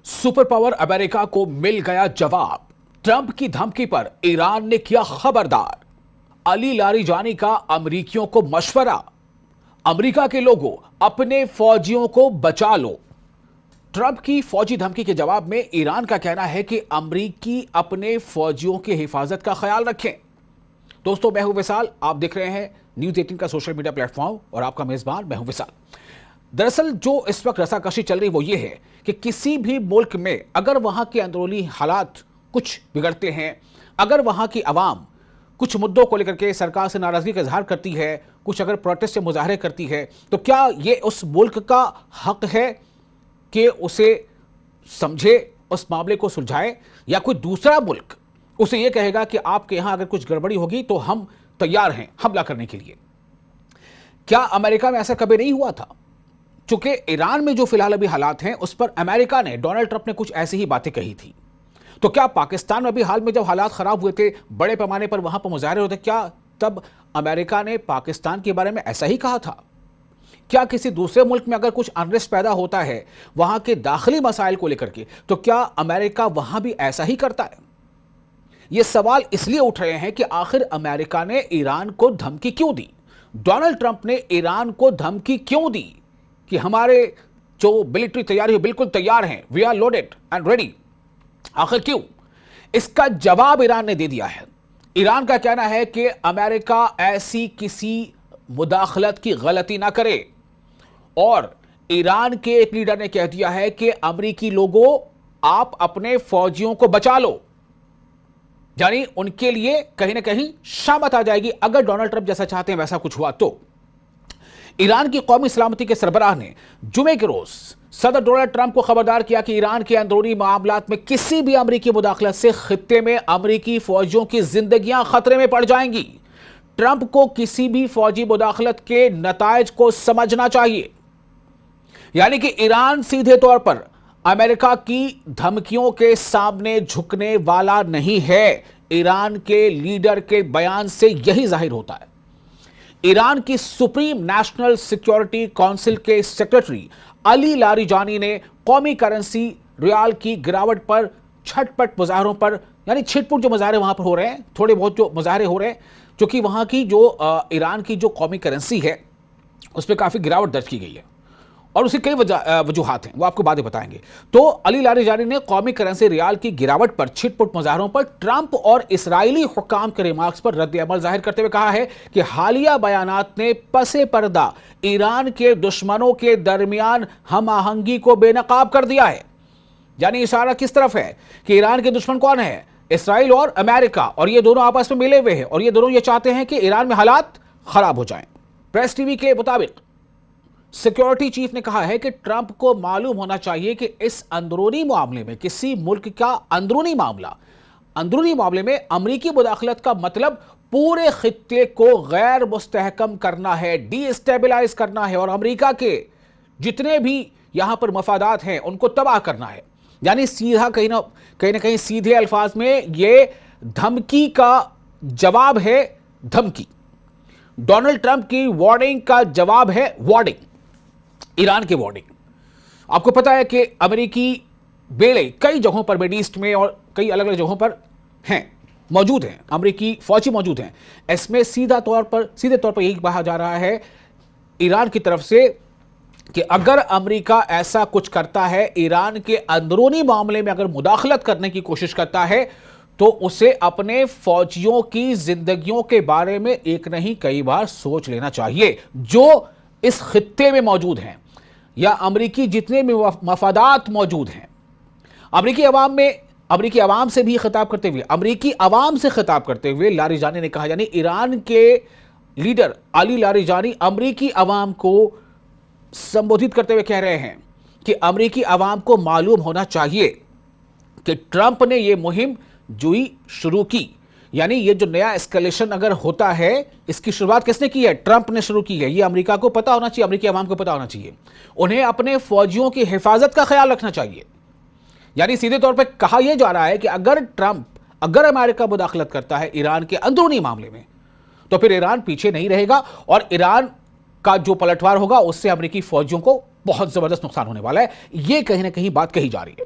Super power America को मिल गया जवाब। ट्रंप की धमकी पर ईरान ने किया खबरदार। अली लारिजानी का अमरीकियों को मशवरा, अमेरिका के लोगों अपने फौजियों को बचा लो। ट्रंप की फौजी धमकी के जवाब में ईरान का कहना है कि अमरीकी अपने फौजियों की हिफाजत का ख्याल रखें। दोस्तों, मैं हूं विशाल, आप देख रहे हैं न्यूज़ 18 का सोशल मीडिया प्लेटफॉर्म और आपका मेजबान मैं हूं विशाल। दरअसल जो इस वक्त रसाकशी चल रही वो ये है कि किसी भी मुल्क में अगर वहां के अंदरूनी हालात कुछ बिगड़ते हैं, अगर वहां की आवाम कुछ मुद्दों को लेकर के सरकार से नाराजगी का इजहार करती है, कुछ अगर प्रोटेस्ट या मुजाहरे करती है, तो क्या ये उस मुल्क का हक है कि उसे समझे, उस मामले को सुलझाए, या कोई दूसरा मुल्क उसे ये कहेगा कि आपके यहां अगर कुछ गड़बड़ी होगी तो हम तैयार हैं हमला करने के लिए? क्या अमेरिका में ऐसा कभी नहीं हुआ था? चूंकि ईरान में जो फिलहाल अभी हालात हैं उस पर अमेरिका ने, डोनाल्ड ट्रंप ने कुछ ऐसी ही बातें कही थी। तो क्या पाकिस्तान में भी हाल में जब हालात खराब हुए थे, बड़े पैमाने पर वहां पर मुजाहरे होते, क्या तब अमेरिका ने पाकिस्तान के बारे में ऐसा ही कहा था? क्या किसी दूसरे मुल्क में अगर कुछ अनरेस्ट पैदा होता है वहां के दाखिली मसाइल को लेकर के, तो क्या अमेरिका वहां भी ऐसा ही करता है? ये सवाल इसलिए उठ रहे हैं कि आखिर अमेरिका ने ईरान को धमकी क्यों दी? डोनाल्ड ट्रंप ने ईरान को धमकी क्यों दी कि हमारे जो मिलिट्री तैयारी है बिल्कुल तैयार हैं, we are loaded and ready? आखिर क्यों? इसका जवाब ईरान ने दे दिया है। ईरान का कहना है कि अमेरिका ऐसी किसी मुदाखलत की गलती ना करे, और ईरान के एक लीडर ने कह दिया है कि अमेरिकी लोगों आप अपने फौजियों को बचा लो। यानी उनके लिए कहीं ना कहीं शामत आ जाएगी अगर डोनाल्ड ट्रंप जैसा चाहते हैं वैसा कुछ हुआ तो। ईरान की कौमी सलामती के सरबराह ने जुमे के रोज सदर डोनाल्ड ट्रंप को खबरदार किया कि ईरान के अंदरूनी मामलात में किसी भी अमेरिकी मुदाखलत से खित्ते में अमेरिकी फौजियों की जिंदगियां खतरे में पड़ जाएंगी। ट्रंप को किसी भी फौजी मुदाखलत के नतायज को समझना चाहिए। यानी कि ईरान सीधे तौर पर अमेरिका की धमकियों के सामने झुकने वाला नहीं है। ईरान के लीडर के बयान से यही जाहिर होता है। ईरान की सुप्रीम नेशनल सिक्योरिटी काउंसिल के सेक्रेटरी अली लारिजानी ने कौमी करेंसी रियाल की गिरावट पर छटपट मुजाहरों पर, यानी छिटपुट जो मुजाहरे वहां पर हो रहे हैं, थोड़े बहुत जो मुजाहरे हो रहे हैं, क्योंकि वहां की जो ईरान की जो कौमी करेंसी है उस पर काफी गिरावट दर्ज की गई है और उसकी कई वजूहात हैं, वो आपको बातें बताएंगे। तो अली लारिजानी ने कौमी करेंसी रियाल की गिरावट पर, छिटपुट मुजाहरों पर ट्रंप और इस्राएली हुक्काम के रिमार्क्स पर रद्द अमल जाहिर करते हुए कहा है कि हालिया बयानात ने पसे पर्दा ईरान के दुश्मनों के दरमियान हम आहंगी को बेनकाब कर दिया है। यानी इशारा किस तरफ है कि ईरान के दुश्मन कौन है? इसराइल और अमेरिका, और ये दोनों आपस में मिले हुए हैं और ये दोनों ये चाहते हैं कि ईरान में हालात खराब हो जाएं। प्रेस टीवी के मुताबिक सिक्योरिटी चीफ ने कहा है कि ट्रंप को मालूम होना चाहिए कि इस अंदरूनी मामले में, किसी मुल्क का अंदरूनी मामले में अमेरिकी मुदाखलत का मतलब पूरे खित्ते को गैर मुस्तहकम करना है, डीस्टेबलाइज करना है और अमेरिका के जितने भी यहां पर मफादात हैं उनको तबाह करना है। यानी सीधा कहीं ना कहीं सीधे अल्फाज में ये धमकी का जवाब है धमकी। डोनाल्ड ट्रंप की वार्निंग का जवाब है वार्निंग, ईरान की वार्निंग। आपको पता है कि अमेरिकी बेड़े कई जगहों पर मिडिल ईस्ट में और कई अलग अलग जगहों पर मौजूद हैं, अमेरिकी फौजी मौजूद हैं। इसमें सीधे तौर पर यही कहा जा रहा है ईरान की तरफ से कि अगर अमेरिका ऐसा कुछ करता है, ईरान के अंदरूनी मामले में अगर मुदाखलत करने की कोशिश करता है, तो उसे अपने फौजियों की जिंदगियों के बारे में एक नहीं कई बार सोच लेना चाहिए, जो इस खित्ते में मौजूद हैं या अमेरिकी जितने भी मफादात मौजूद हैं। अमेरिकी आवाम से भी खिताब करते हुए लारिजानी ने कहा, यानी ईरान के लीडर अली लारिजानी अमेरिकी आवाम को संबोधित करते हुए कह रहे हैं कि अमेरिकी आवाम को मालूम होना चाहिए कि ट्रंप ने यह मुहिम शुरू की। यानी ये जो नया एस्केलेशन अगर होता है, इसकी शुरुआत किसने की है? ट्रंप ने शुरू की है। ये अमेरिका को पता होना चाहिए, अमेरिकी आवाम को पता होना चाहिए। उन्हें अपने फौजियों की हिफाजत का ख्याल रखना चाहिए। यानी सीधे तौर पर कहा यह जा रहा है कि अगर अमेरिका मुदाखलत करता है ईरान के अंदरूनी मामले में, तो फिर ईरान पीछे नहीं रहेगा और ईरान का जो पलटवार होगा उससे अमेरिकी फौजियों को बहुत जबरदस्त नुकसान होने वाला है। यह कहीं ना कहीं बात कही जा रही है।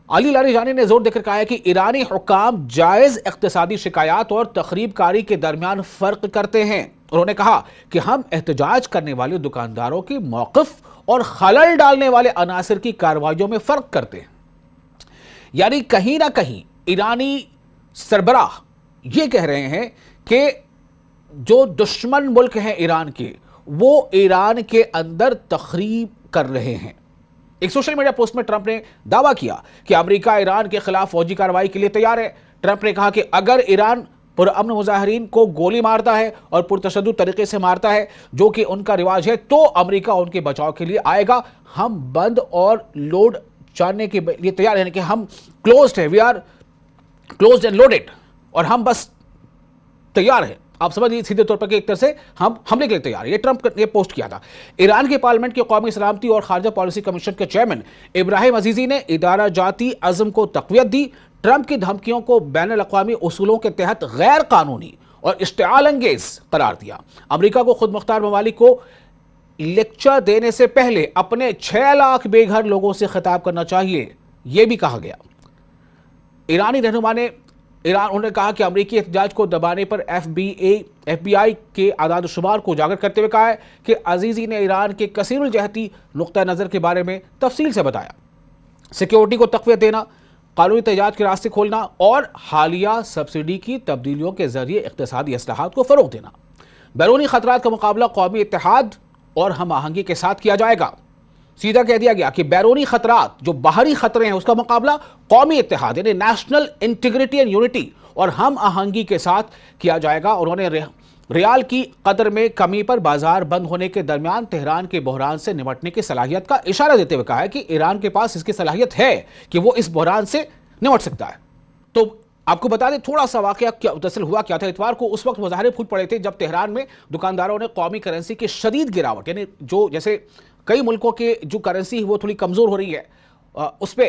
علی لاریجانی نے زور دے کر کہا ہے کہ ایرانی حکام جائز اقتصادی شکایات اور تخریب کاری کے درمیان فرق کرتے ہیں۔ انہوں نے کہا کہ ہم احتجاج کرنے والے دکانداروں کی موقف اور خلل ڈالنے والے عناصر کی کارروائیوں میں فرق کرتے ہیں۔ یعنی کہیں نہ کہیں ایرانی سربراہ یہ کہہ رہے ہیں کہ جو دشمن ملک ہیں ایران کے، وہ ایران کے اندر تخریب کر رہے ہیں۔ ایک سوشل میڈیا پوسٹ میں ٹرمپ نے دعویٰ کیا کہ امریکہ ایران کے خلاف فوجی کارروائی کے لیے تیار ہے۔ ٹرمپ نے کہا کہ اگر ایران پرامن مظاہرین کو گولی مارتا ہے اور پرتشدد طریقے سے مارتا ہے جو کہ ان کا رواج ہے، تو امریکہ ان کے بچاؤ کے لیے آئے گا۔ ہم بند اور لوڈ جاننے کے لیے تیار ہیں، کہ ہم کلوزڈ ہیں، we are closed and loaded, اور ہم بس تیار ہیں۔ آپ سمجھ لیجیے سیدھے طور پر کہ ایک طرح سے ہم حملے کے لیے تیار ہیں۔ یہ ٹرمپ نے پوسٹ کیا تھا۔ ایران کے پارلیمنٹ کے قومی سلامتی اور خارجہ پالیسی کمیشن کے چیئرمین ابراہیم عزیزی نے ادارہ جاتی عزم کو تقویت دی۔ ٹرمپ کی دھمکیوں کو بین الاقوامی اصولوں کے تحت غیر قانونی اور اشتعال انگیز قرار دیا۔ امریکہ کو خود مختار ممالک کو لیکچر دینے سے پہلے اپنے 6 لاکھ بے گھر لوگوں سے خطاب کرنا چاہیے، یہ بھی کہا گیا۔ ایرانی رہنما نے انہوں نے کہا کہ امریکی احتجاج کو دبانے پر ایف بی آئی کے اعداد و شمار کو اجاگر کرتے ہوئے کہا ہے کہ عزیزی نے ایران کے کثیر الجہتی نقطہ نظر کے بارے میں تفصیل سے بتایا۔ سیکیورٹی کو تقویت دینا، قانونی احتجاج کے راستے کھولنا اور حالیہ سبسڈی کی تبدیلیوں کے ذریعے اقتصادی اصلاحات کو فروغ دینا۔ بیرونی خطرات کا مقابلہ قومی اتحاد اور ہم آہنگی کے ساتھ کیا جائے گا۔ سیدھا کہہ دیا گیا کہ بیرونی خطرات جو باہری خطرے ہیں اس کا مقابلہ قومی اتحاد یعنی نیشنل انٹیگریٹی اینڈ یونٹی اور ہم آہنگی کے ساتھ کیا جائے گا۔ انہوں نے ریال کی قدر میں کمی پر بازار بند ہونے کے درمیان تہران کے بحران سے نمٹنے کی صلاحیت کا اشارہ دیتے ہوئے کہا ہے کہ ایران کے پاس اس کی صلاحیت ہے کہ وہ اس بحران سے نمٹ سکتا ہے۔ تو آپ کو بتا دیں تھوڑا سا واقعہ کیا دراصل ہوا کیا تھا۔ اتوار کو اس وقت مظاہرے پھوٹ پڑے تھے جب تہران میں دکانداروں نے قومی کرنسی کی شدید گراوٹ، یعنی جو جیسے کئی ملکوں کے جو کرنسی وہ تھوڑی کمزور ہو رہی ہے، اس پہ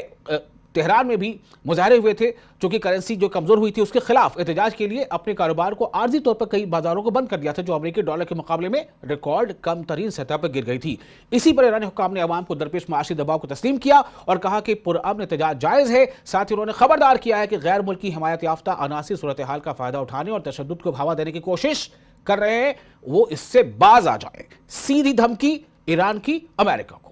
تہران میں بھی مظاہرے ہوئے تھے جو کہ کرنسی جو کمزور ہوئی تھی اس کے خلاف احتجاج کے لیے اپنے کاروبار کو عارضی طور پر کئی بازاروں کو بند کر دیا تھا جو امریکی ڈالر کے مقابلے میں ریکارڈ کم ترین سطح پر گر گئی تھی۔ اسی پر ایرانی حکام نے عوام کو درپیش معاشی دباؤ کو تسلیم کیا اور کہا کہ پرامن احتجاج جائز ہے۔ ساتھ ہی انہوں نے خبردار کیا ہے کہ غیر ملکی حمایت یافتہ عناصر صورتحال کا فائدہ اٹھانے اور تشدد کو بڑھاوا دینے کی کوشش کر رہے ہیں، وہ اس سے باز آ جائیں۔ سیدھی دھمکی ایران کی امریکہ کو۔